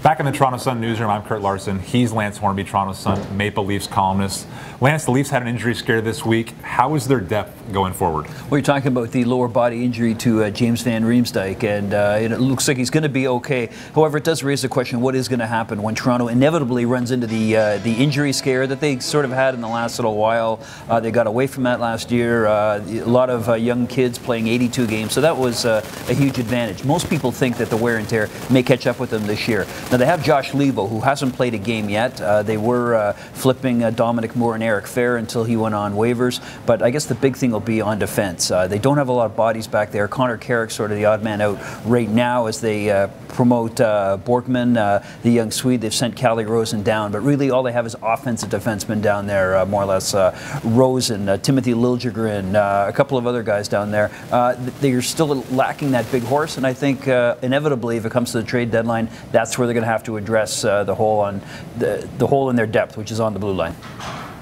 Back in the Toronto Sun newsroom, I'm Kurt Larson. He's Lance Hornby, Toronto Sun Maple Leafs columnist. Lance, the Leafs had an injury scare this week. How is their depth going forward? Well, you're talking about the lower body injury to James Van Riemsdyk, and it looks like he's going to be okay. However, it does raise the question, what is going to happen when Toronto inevitably runs into the injury scare that they sort of had in the last little while? They got away from that last year. A lot of young kids playing 82 games, so that was a huge advantage. Most people think that the wear and tear may catch up with them this year. Now, they have Josh Leivo, who hasn't played a game yet. They were flipping Dominic Moore and Eric Fair until he went on waivers, but I guess the big thing will be on defense. They don't have a lot of bodies back there. Connor Carrick's sort of the odd man out right now as they promote Borkman, the young Swede. They've sent Calle Rosen down, but really all they have is offensive defensemen down there, more or less. Rosen, Timothy Liljegren, a couple of other guys down there. They're still lacking that big horse, and I think inevitably, if it comes to the trade deadline, that's where they're going to have to address the hole in their depth, which is on the blue line.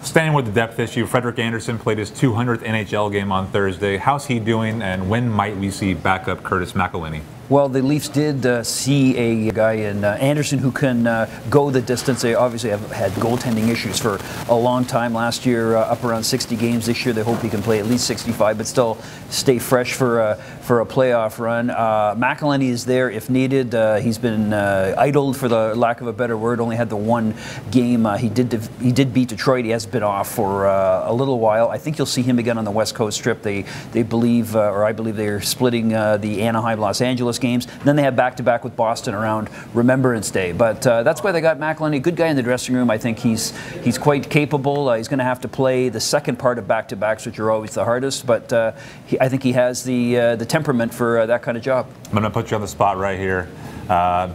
Staying with the depth issue, Frederik Andersen played his 200th NHL game on Thursday. How's he doing, and when might we see backup Curtis McElhinney? Well, the Leafs did see a guy in Anderson who can go the distance. They obviously have had goaltending issues for a long time. Last year, up around 60 games. This year, they hope he can play at least 65, but still stay fresh for a playoff run. McElhinney is there if needed. He's been idled, for the lack of a better word. Only had the one game. He did beat Detroit. He has been off for a little while. I think you'll see him again on the West Coast trip. They believe, or I believe, they're splitting the Anaheim-Los Angeles games. And then they have back-to-back with Boston around Remembrance Day. But that's why they got McElhinney. Good guy in the dressing room. I think he's quite capable. He's going to have to play the second part of back-to-backs, which are always the hardest. But I think he has the temperament for that kind of job. I'm going to put you on the spot right here.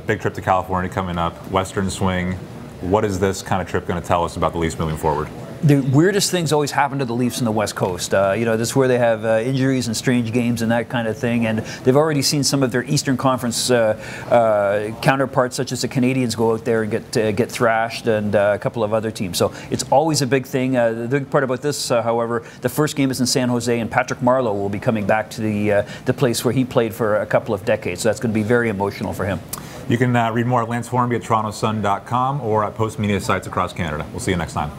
Big trip to California coming up. Western swing. What is this kind of trip going to tell us about the Leafs moving forward? The weirdest things always happen to the Leafs in the West Coast. This is where they have injuries and strange games and that kind of thing. And they've already seen some of their Eastern Conference counterparts, such as the Canadians, go out there and get thrashed, and a couple of other teams. So it's always a big thing. The big part about this, however, the first game is in San Jose, and Patrick Marleau will be coming back to the place where he played for a couple of decades. So that's going to be very emotional for him. You can read more at Lance Hornby at TorontoSun.com or at Post Media sites across Canada. We'll see you next time.